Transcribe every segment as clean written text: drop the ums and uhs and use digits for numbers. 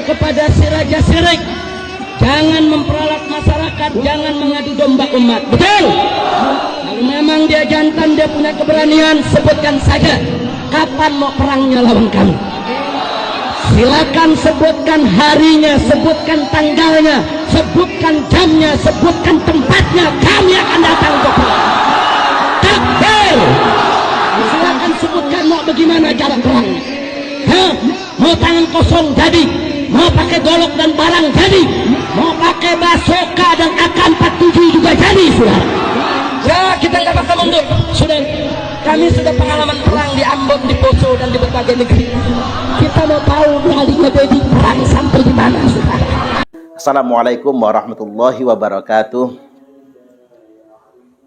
kepada si raja syirik, jangan memperalat masyarakat, jangan mengadu domba umat. Betul? Kalau memang dia jantan, dia punya keberanian, sebutkan saja kapan mau perangnya lawan kami. Silakan sebutkan harinya, sebutkan tanggalnya, sebutkan jamnya, sebutkan tempatnya, kami akan datang untuk perang. Takbir! Silakan sebutkan mau bagaimana cara perangnya. Mau tangan kosong jadi, mau pakai golok dan barang jadi, mau pakai basoka dan AK-47 juga jadi, saudara. Ya, kita nggak bakal mundur. Sudah, kami sudah pengalaman perang di Ambon, di Poso, dan di berbagai negeri. Kita mau tahu beralihnya jadi perang sampai di mana, saudara. Assalamualaikum warahmatullahi wabarakatuh.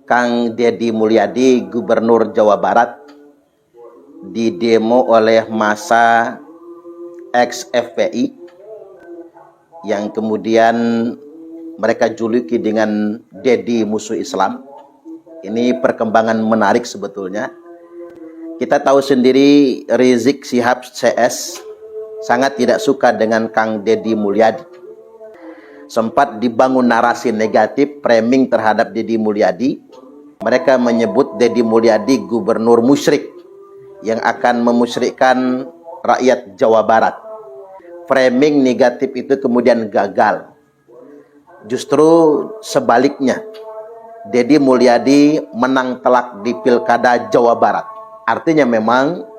Kang Deddy Mulyadi, Gubernur Jawa Barat, didemo oleh massa ex-FPI yang kemudian mereka juluki dengan Deddy musuh Islam. Ini perkembangan menarik sebetulnya. Kita tahu sendiri Rizik Syihab CS sangat tidak suka dengan Kang Deddy Mulyadi. Sempat dibangun narasi negatif, framing terhadap Deddy Mulyadi. Mereka menyebut Deddy Mulyadi gubernur musyrik yang akan memusyrikkan rakyat Jawa Barat. Framing negatif itu kemudian gagal. Justru sebaliknya, Deddy Mulyadi menang telak di Pilkada Jawa Barat. Artinya memang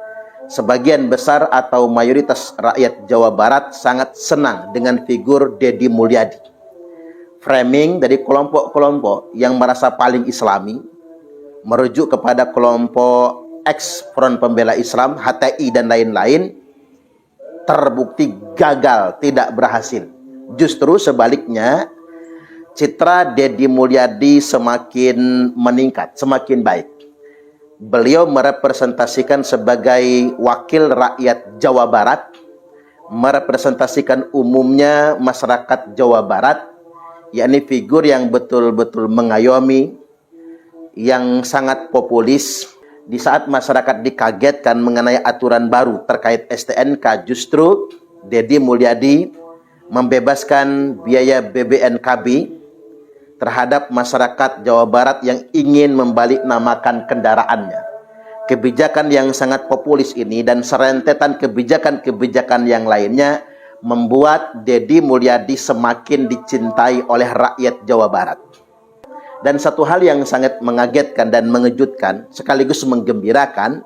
sebagian besar atau mayoritas rakyat Jawa Barat sangat senang dengan figur Deddy Mulyadi. Framing dari kelompok-kelompok yang merasa paling islami, merujuk kepada kelompok ex-Front Pembela Islam, HTI dan lain-lain, terbukti gagal, tidak berhasil. Justru sebaliknya, citra Deddy Mulyadi semakin meningkat, semakin baik. Beliau merepresentasikan sebagai wakil rakyat Jawa Barat, merepresentasikan umumnya masyarakat Jawa Barat, yakni figur yang betul-betul mengayomi, yang sangat populis. Di saat masyarakat dikagetkan mengenai aturan baru terkait STNK, justru Deddy Mulyadi membebaskan biaya BBNKB terhadap masyarakat Jawa Barat yang ingin membalik namakan kendaraannya. Kebijakan yang sangat populis ini dan serentetan kebijakan-kebijakan yang lainnya membuat Deddy Mulyadi semakin dicintai oleh rakyat Jawa Barat. Dan satu hal yang sangat mengagetkan dan mengejutkan sekaligus menggembirakan,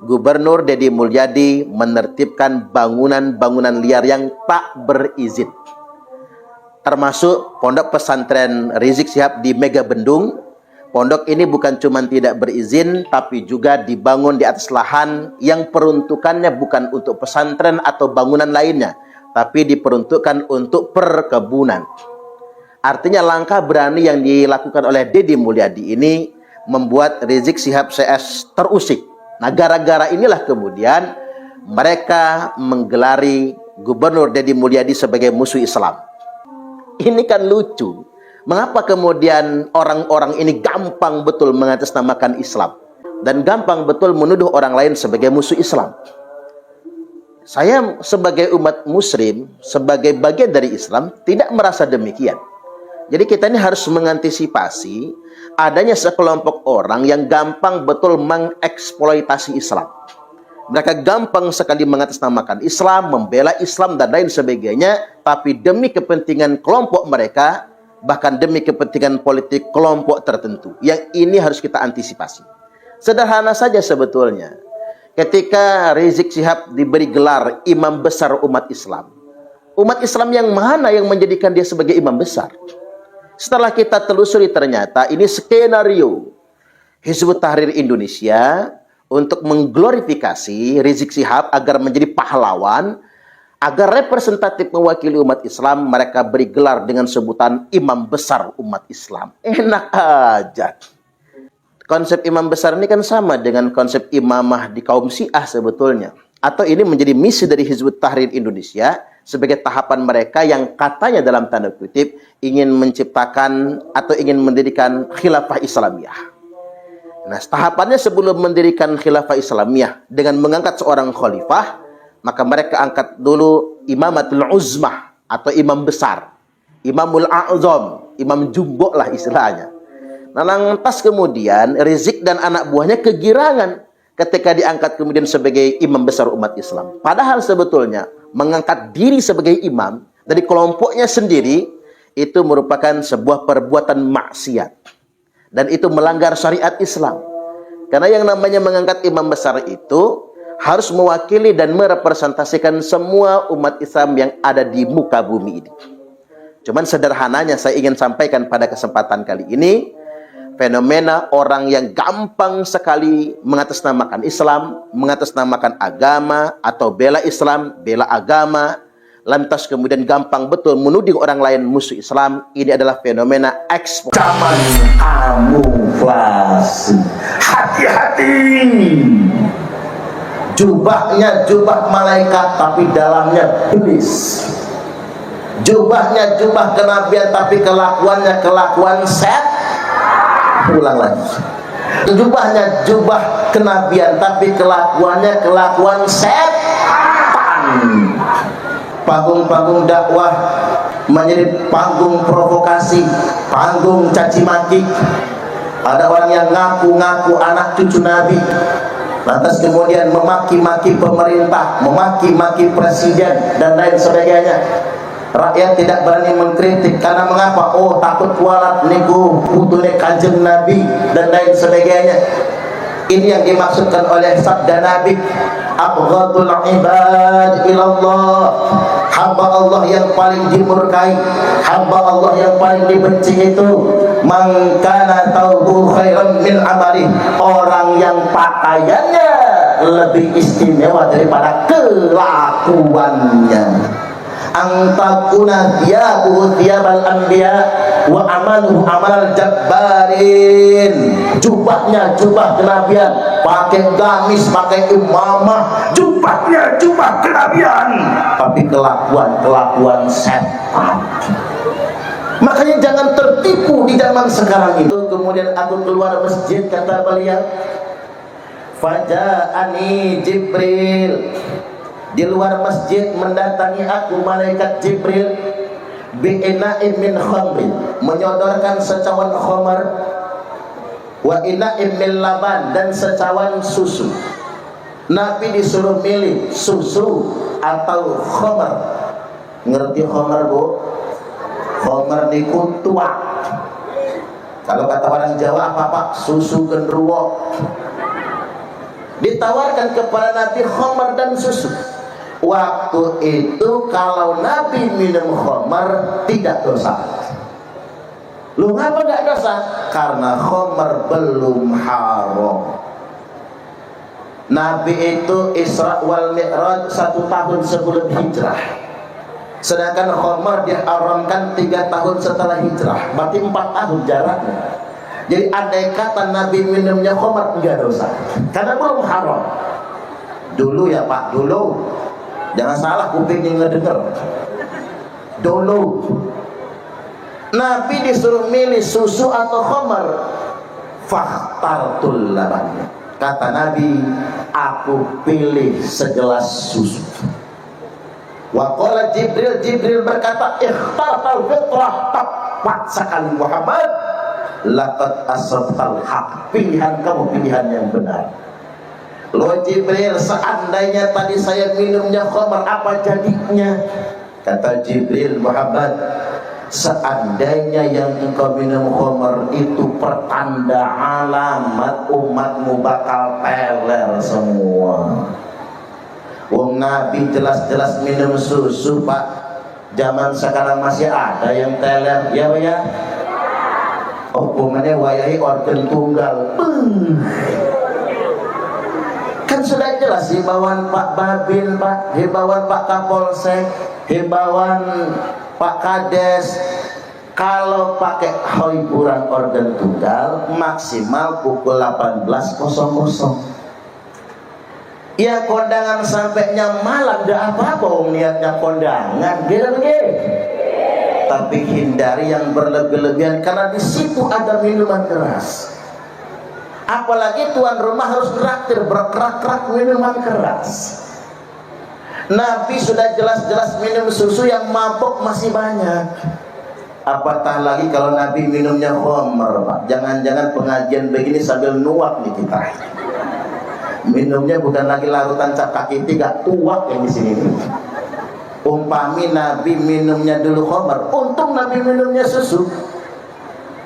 Gubernur Deddy Mulyadi menertibkan bangunan-bangunan liar yang tak berizin. Termasuk pondok pesantren Rizik Syihab di Megabendung. Pondok ini bukan cuma tidak berizin, tapi juga dibangun di atas lahan yang peruntukannya bukan untuk pesantren atau bangunan lainnya, tapi diperuntukkan untuk perkebunan. Artinya langkah berani yang dilakukan oleh Deddy Mulyadi ini membuat Rizik Syihab CS terusik. Nah, gara-gara inilah kemudian mereka menggelari Gubernur Deddy Mulyadi sebagai musuh Islam. Ini kan lucu. Mengapa kemudian orang-orang ini gampang betul mengatasnamakan Islam dan gampang betul menuduh orang lain sebagai musuh Islam? Saya sebagai umat muslim, sebagai bagian dari Islam, tidak merasa demikian. Jadi kita ini harus mengantisipasi adanya sekelompok orang yang gampang betul mengeksploitasi Islam. Mereka gampang sekali mengatasnamakan Islam, membela Islam dan lain sebagainya, tapi demi kepentingan kelompok mereka, bahkan demi kepentingan politik kelompok tertentu. Yang ini harus kita antisipasi. Sederhana saja sebetulnya. Ketika Rizik Syihab diberi gelar imam besar umat Islam yang mana yang menjadikan dia sebagai imam besar? Setelah kita telusuri ternyata ini skenario Hizbut Tahrir Indonesia untuk mengglorifikasi Rizik Syihab agar menjadi pahlawan, agar representatif mewakili umat Islam. Mereka beri gelar dengan sebutan imam besar umat Islam. Enak aja. Konsep imam besar ini kan sama dengan konsep imamah di kaum Syiah sebetulnya. Atau ini menjadi misi dari Hizbut Tahrir Indonesia sebagai tahapan mereka yang katanya dalam tanda kutip ingin menciptakan atau ingin mendirikan khilafah Islamiyah. Nah, tahapannya sebelum mendirikan khilafah Islamiyah dengan mengangkat seorang khalifah, maka mereka angkat dulu imamatul uzmah atau imam besar, imamul a'zam, imam jumbo lah istilahnya. Nah, lantas kemudian Rizik dan anak buahnya kegirangan ketika diangkat kemudian sebagai imam besar umat Islam. Padahal sebetulnya mengangkat diri sebagai imam dari kelompoknya sendiri itu merupakan sebuah perbuatan maksiat. Dan itu melanggar syariat Islam. Karena yang namanya mengangkat imam besar itu harus mewakili dan merepresentasikan semua umat Islam yang ada di muka bumi ini. Cuman sederhananya saya ingin sampaikan pada kesempatan kali ini, fenomena orang yang gampang sekali mengatasnamakan Islam, mengatasnamakan agama, atau bela Islam, bela agama, lantas kemudian gampang betul menuding orang lain musuh Islam. Ini adalah fenomena ekspor. Zaman kamuflase. Hati-hati. Jubahnya jubah malaikat tapi dalamnya iblis. Jubahnya jubah kenabian tapi kelakuannya kelakuan set. Ulang lagi. Jubahnya jubah kenabian tapi kelakuannya kelakuan setan. Panggung-panggung dakwah menjadi panggung provokasi, panggung caci maki. Ada orang yang ngaku-ngaku anak cucu Nabi, lantas kemudian memaki-maki pemerintah, memaki-maki presiden dan lain sebagainya. Rakyat tidak berani mengkritik karena mengapa? Oh, takut kualat niku putune Kanjeng Nabi dan lain sebagainya. Ini yang dimaksudkan oleh sabda Nabi, abghadul ibad ilallah, hamba Allah yang paling dimurkai, hamba Allah yang paling dibenci itu man kana taubu khairan min amali, orang yang pakaiannya lebih istimewa daripada kelakuannya. Antakuna thiyabuhu thiyabal anbiya wa amaluhu amal jabbarin. Jubahnya jubah kenabian, pakai gamis, pakai imamah, jubahnya jubah kenabian, tapi kelakuan setan. Makanya jangan tertipu di zaman sekarang itu. Kemudian aku keluar masjid, kata beliau, faja'ani Jibril. Di luar masjid mendatangi aku malaikat Jibril bi'ina'in min khamrin, menyodorkan secawan khamar, wa ina'in min laban, dan secawan susu. Nabi disuruh milih susu atau khamar. Ngerti khamar, Bu? Khamar niku tua. Kalau kata orang Jawa apa Pak? Susu genruwo. Ditawarkan kepada Nabi khamar dan susu. Waktu itu kalau Nabi minum khamar tidak dosa. Lu ngapa gak dosa? Karena khamar belum haram. Nabi itu Isra wal Mi'raj 1 tahun sebelum hijrah, sedangkan khamar diharamkan 3 tahun setelah hijrah, berarti 4 tahun jaraknya. Jadi andai kata Nabi minumnya khamar enggak dosa, karena belum haram. Dulu ya Pak, dulu. Jangan salah kupingnya ngedenger. Dulu Nabi disuruh milih susu atau khamar, fakhtartul laban. Kata Nabi, aku pilih segelas susu. Wa qala Jibril, Jibril berkata, ikhtartal fitrah, tepat sekali Muhammad, laqad asabtal haq, pilihan kamu pilihan yang benar. Loh Jibril, seandainya tadi saya minumnya khamar, apa jadinya? Kata Jibril, Muhammad, seandainya yang engkau minum khamar itu pertanda alamat umatmu bakal teler semua. Wong Nabi jelas-jelas minum susu Pak. Zaman sekarang masih ada yang teler, ya Pak ya? Hukumannya wayahi organ tunggal. Kan sudah jelas himbauan Pak Babin, Pak, himbauan Pak Kapolsek, himbauan Pak Kades, kalau pakai hiburan organ tunggal maksimal pukul 18.00. Ya kondangan sampainya malam dah apa-apa, niatnya kondangan, gitu. Tapi hindari yang berlebih-lebihan karena di situ ada minuman keras. Apalagi tuan rumah harus traktir berkerak-kerak minuman keras. Nabi sudah jelas-jelas minum susu, yang mabuk masih banyak. Apatah lagi kalau Nabi minumnya khamr, Pak. Jangan-jangan pengajian begini sambil nuak nih kita. Minumnya bukan lagi larutan cap kaki 3, tuak yang di sini nih. Umpami Nabi minumnya dulu khamr, untung Nabi minumnya susu.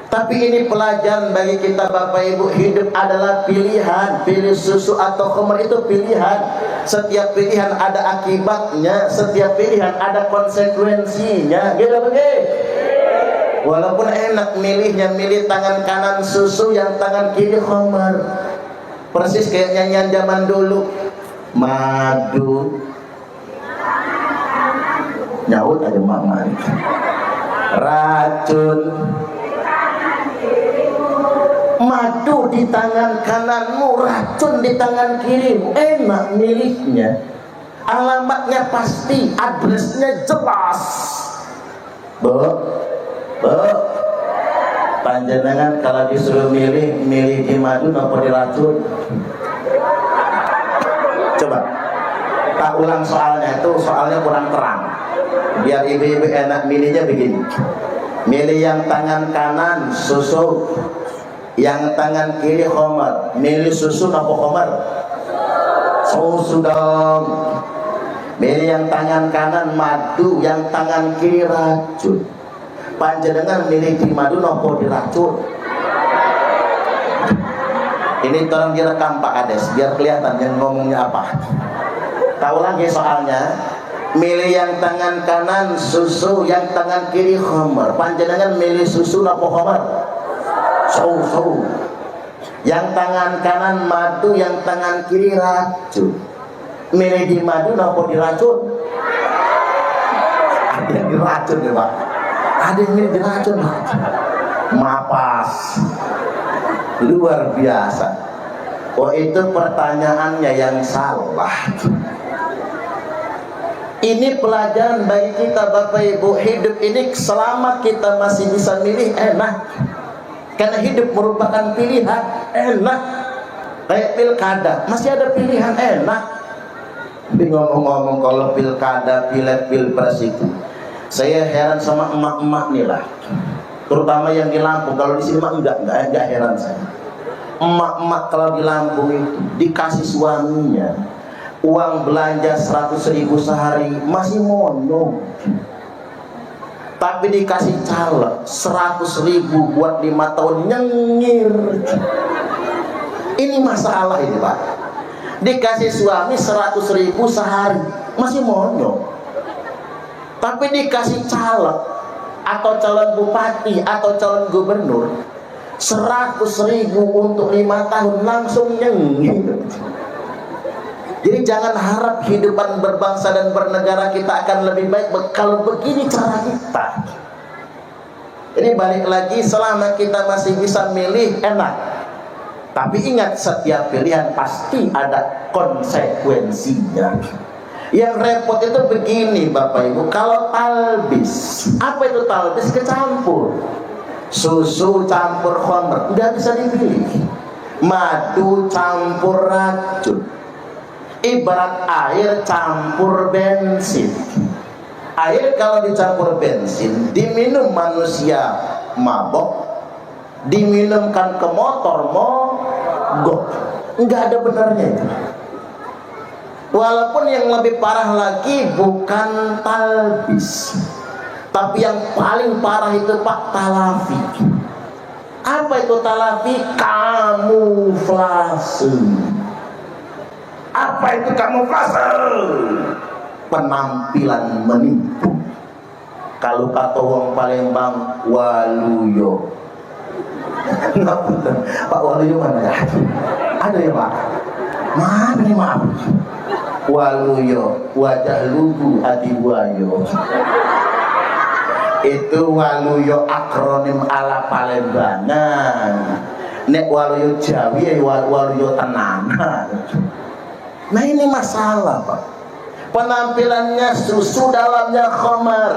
Tapi ini pelajaran bagi kita Bapak Ibu, hidup adalah pilihan. Pilih susu atau khamr itu pilihan. Setiap pilihan ada akibatnya, setiap pilihan ada konsekuensinya. Gitu begitu. Walaupun enak milihnya, milih tangan kanan susu, yang tangan kiri khamr. Persis kayak nyanyian zaman dulu. Madu nyaut aja mama. Racun. Madu di tangan kananmu, racun di tangan kirimu. Enak milihnya. Alamatnya pasti, adresnya jelas. Panjenengan kalau disuruh milih di madu apa di racun? Coba tak ulang soalnya, itu soalnya kurang terang. Biar ibu-ibu enak milihnya begini. Milih yang tangan kanan susu, yang tangan kiri khamr. Milih susu apa khamr? Susu dong. Milih yang tangan kanan madu, yang tangan kiri racun. Panjenengan milih di madu nopo di racun? Ini tolong direkam Pak Kades biar kelihatan yang ngomongnya apa. Tahu lagi soalnya. Milih yang tangan kanan susu, yang tangan kiri khamr. Panjenengan milih susu nopo khamr? Susu. Yang tangan kanan madu, yang tangan kiri racun. Milih di madu nopo di racun? Ada yang di racun ya Pak. Ada yang milih diracun. Mapas. Luar biasa. Oh, itu pertanyaannya yang salah. Ini pelajaran bagi kita Bapak Ibu. Hidup ini selama kita masih bisa milih, enak. Karena hidup merupakan pilihan, enak. Kayak pilkada, masih ada pilihan, enak. Tapi ngomong-ngomong kalau pilkada, pilpres itu, saya heran sama emak-emak nih lah, terutama yang di Lampung. Kalau di sini mah enggak heran saya. Emak-emak kalau di Lampung itu dikasih suaminya uang belanja 100.000 sehari masih mono, tapi dikasih caleg 100.000 buat 5 tahun nyengir. Ini masalah ini Pak. Dikasih suami 100.000 sehari masih mono, tapi dikasih caleg atau calon bupati atau calon gubernur 100.000 untuk 5 tahun langsung nyengir. Jadi jangan harap kehidupan berbangsa dan bernegara kita akan lebih baik kalau begini cara kita. Ini balik lagi, selama kita masih bisa milih enak. Tapi ingat, setiap pilihan pasti ada konsekuensinya. Yang repot itu begini Bapak Ibu, kalau talbis. Apa itu talbis? Kecampur. Susu campur khamr, nggak bisa dipilih. Madu campur racun. Ibarat air campur bensin. Air kalau dicampur bensin, diminum manusia mabok, diminumkan ke motor mogok. Enggak ada benarnya itu. Walaupun yang lebih parah lagi bukan talbis, tapi yang paling parah itu Pak, talafi. Apa itu talafi? Kamuflase. Apa itu kamuflase? Penampilan menipu. Kalau kata wong Palembang, waluyo. Pak Waluyo mana ya? Ada ya Pak? Mana nih maaf? Waluyo, wajah lugu hati buayo. Itu waluyo akronim ala Palembangan. Nek waluyo Jawi, waluyo tenanan. Nah ini masalah Pak. Penampilannya susu, dalamnya khamar,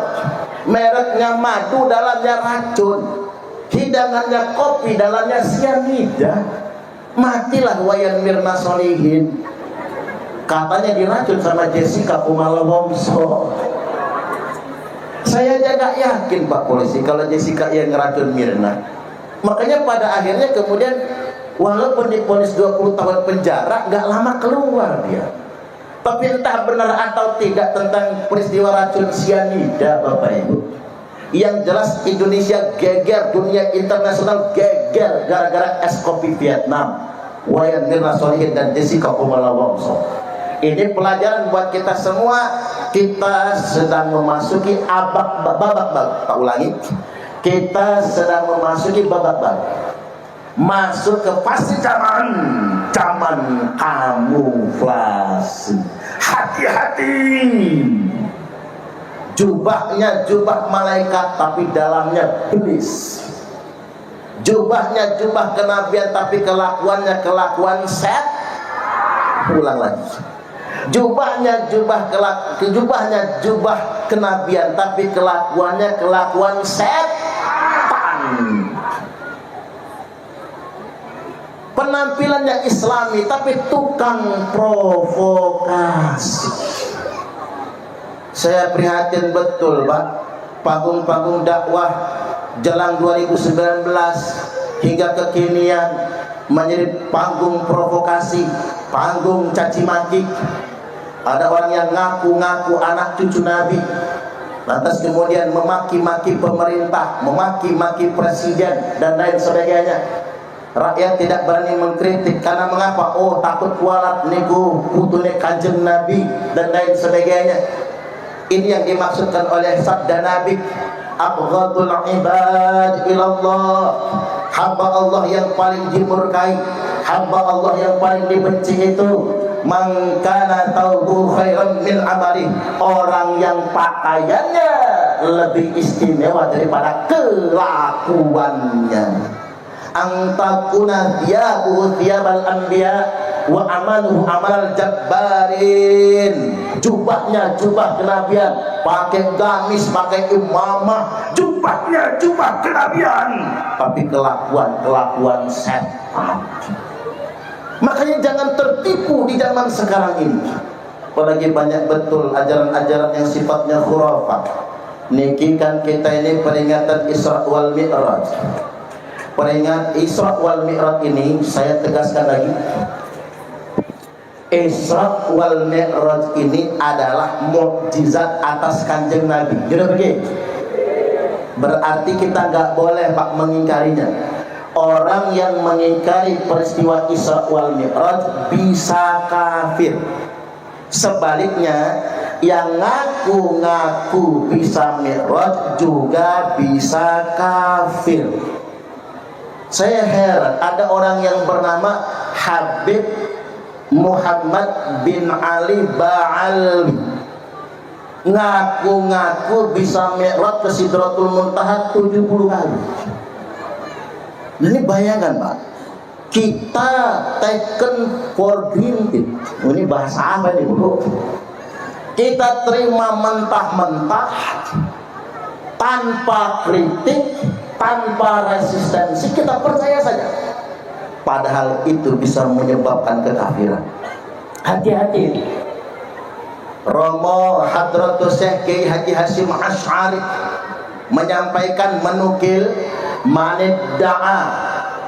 mereknya madu, dalamnya racun, hidangannya kopi, dalamnya sianida. Matilah wayan mirna solihin. katanya diracun sama Jessica Kumala Wongso. Saya aja nggak yakin Pak Polisi kalau Jessica yang ngeracun Mirna. Makanya pada akhirnya kemudian walaupun divonis 20 tahun penjara, nggak lama keluar dia. Tapi entah benar atau tidak tentang peristiwa racun sianida, Bapak Ibu. Yang jelas Indonesia geger, dunia internasional geger gara-gara es kopi Vietnam, Wayan Mirna Solihin dan Jessica Kumala Wongso. Ini pelajaran buat kita semua. Kita sedang memasuki babak baru. Tak ulangi. Kita sedang memasuki babak baru. Masuk ke fase zaman kamuflase. Hati-hati. Jubahnya jubah malaikat tapi dalamnya iblis. Jubahnya jubah kenabian tapi kelakuannya kelakuan set. Ulang lagi. Jubahnya jubah kenabian tapi kelakuannya kelakuan setan. Penampilannya islami tapi tukang provokasi. Saya prihatin betul Pak, panggung-panggung dakwah jelang 2019 hingga kekinian menjadi panggung provokasi, panggung caci maki. Ada orang yang ngaku-ngaku anak cucu Nabi, lantas kemudian memaki-maki pemerintah, memaki-maki presiden dan lain sebagainya. Rakyat tidak berani mengkritik karena mengapa? Oh, takut kualat niku putune Kanjeng Nabi dan lain sebagainya. Ini yang dimaksudkan oleh sabda Nabi, abghadul ibad ilallah, hamba Allah yang paling dimurkai, hamba Allah yang paling dibenci itu man kana taubu khairan min amali, orang yang pakaiannya lebih istimewa daripada kelakuannya. Antakuna thiyabuhu thiyabal anbiya wa amaluhu amal jabbarin. Jubahnya jubah kenabian, pakai gamis, pakai imamah, jubahnya jubah kenabian, tapi kelakuan setan. Makanya jangan tertipu di zaman sekarang ini. Apalagi banyak betul ajaran-ajaran yang sifatnya khurafat. Niki kan kita ini peringatan Isra wal Mi'raj. Peringat Isra wal Mi'raj ini saya tegaskan lagi, Isra wal Mi'raj ini adalah mukjizat atas Kanjeng Nabi. Jadi begitu. Berarti kita nggak boleh Pak mengingkarinya. Orang yang mengingkari peristiwa Isra wal Mi'raj bisa kafir. Sebaliknya, yang ngaku-ngaku bisa Mi'raj juga bisa kafir. Saya heran, ada orang yang bernama Habib Muhammad bin Ali Ba'al, ngaku-ngaku bisa Mi'raj ke Sidratul Muntaha 70 kali. Ini bayangkan Pak, kita taken for granted. Ini bahasa apa nih bro? Kita terima mentah-mentah, tanpa kritik, tanpa resistensi, kita percaya saja. Padahal itu bisa menyebabkan kekafiran. Hati-hati. Romo Hadratus Syekh Kiai Haji Hasyim Asy'ari menyampaikan, menukil, manidda'a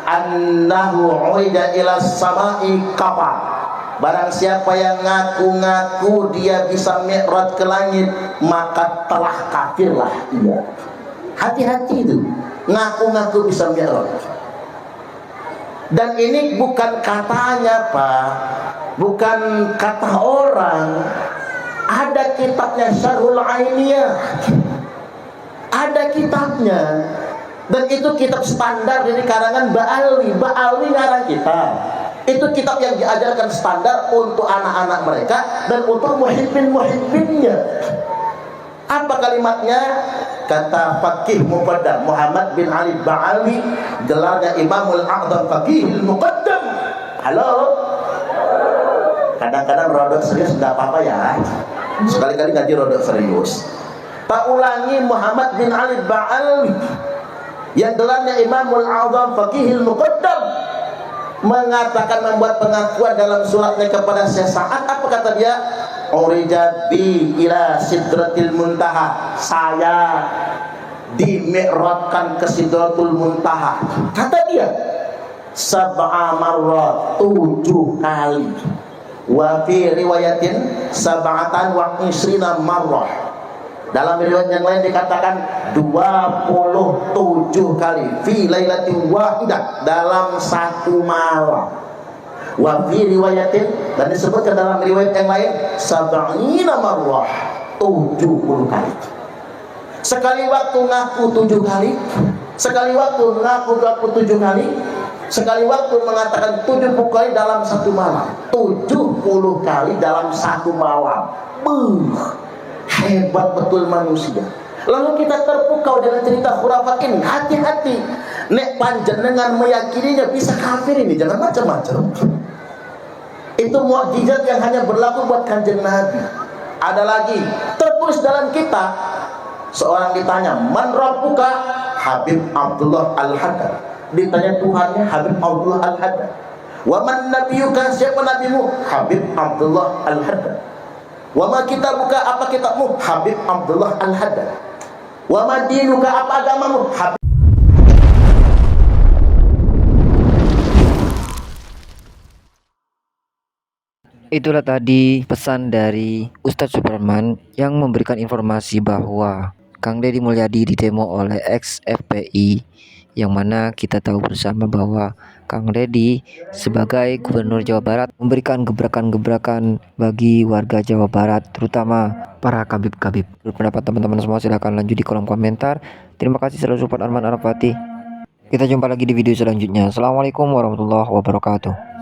annahu uida ila sama'i kafa. Barang siapa yang ngaku-ngaku dia bisa mi'raj ke langit, maka telah kafirlah ia. Hati-hati itu, ngaku-ngaku bisa mi'raj. Dan ini bukan katanya Pak, bukan kata orang. Ada kitabnya Syarhul Ainiyah, ada kitabnya. Dan itu kitab standar dari karangan Ba'alwi. Ba'alwi ngarang kitab. Itu kitab yang diajarkan standar untuk anak-anak mereka dan untuk muhibbin-muhibbinnya. Apa kalimatnya? Kata Faqih Muqaddam Muhammad bin Ali Ba'alwi, gelarnya Imamul A'zam Faqihil Muqaddam. Halo? Kadang-kadang rodok serius enggak apa-apa ya. Sekali-kali ngaji rodok serius. Tak ulangi, Muhammad bin Ali Ba'alwi yang gelarnya Imamul A'zam Faqihil Muqaddam. mengatakan, membuat pengakuan dalam suratnya kepada Syafaat. Apa kata dia? Urijat bi ila sidratil muntaha, saya dimi'rajkan ke sidratul muntaha. Kata dia sab'a marrat, 7 kali. Wa fi riwayatin sab'atan wa isrina marrah. Dalam riwayat yang lain dikatakan 27 kali fi lailatin wahidah, dalam satu malam. Wa fi riwayatin, dan disebutkan dalam riwayat yang lain sab'ina marrah, 70 kali. Sekali waktu ngaku 7 kali, sekali waktu ngaku 27 kali, sekali waktu mengatakan 70 kali dalam satu malam, 70 kali dalam satu malam. Hebat betul manusia. Lalu kita terpukau dengan cerita khurafat ini. Hati-hati, nek panjenengan meyakininya bisa kafir ini, jangan macam-macam. Itu mukjizat yang hanya berlaku buat kanjeng Nabi. Ada lagi tertulis dalam kitab, seorang ditanya, man rabbuka? Habib Abdullah Al-Haddad. Ditanya Tuhannya, Habib Abdullah Al-Haddad. Wa man nabiyuka? Siapa nabimu? Habib Abdullah Al-Haddad. Wa ma kitabuka? Apa kitabmu? Habib Abdullah Al-Haddad. Wa ma dinuka? Apa agamamu? Habib. Itulah tadi pesan dari Ustadz Suparman yang memberikan informasi bahwa Kang Deddy Mulyadi ditemo oleh ex-FPI, yang mana kita tahu bersama bahwa Kang Deddy sebagai Gubernur Jawa Barat memberikan gebrakan-gebrakan bagi warga Jawa Barat, terutama para kabib-kabib. Menurut pendapat teman-teman semua, silahkan lanjut di kolom komentar. Terima kasih, selalu support Arman Arafati. Kita jumpa lagi di video selanjutnya. Assalamualaikum warahmatullahi wabarakatuh.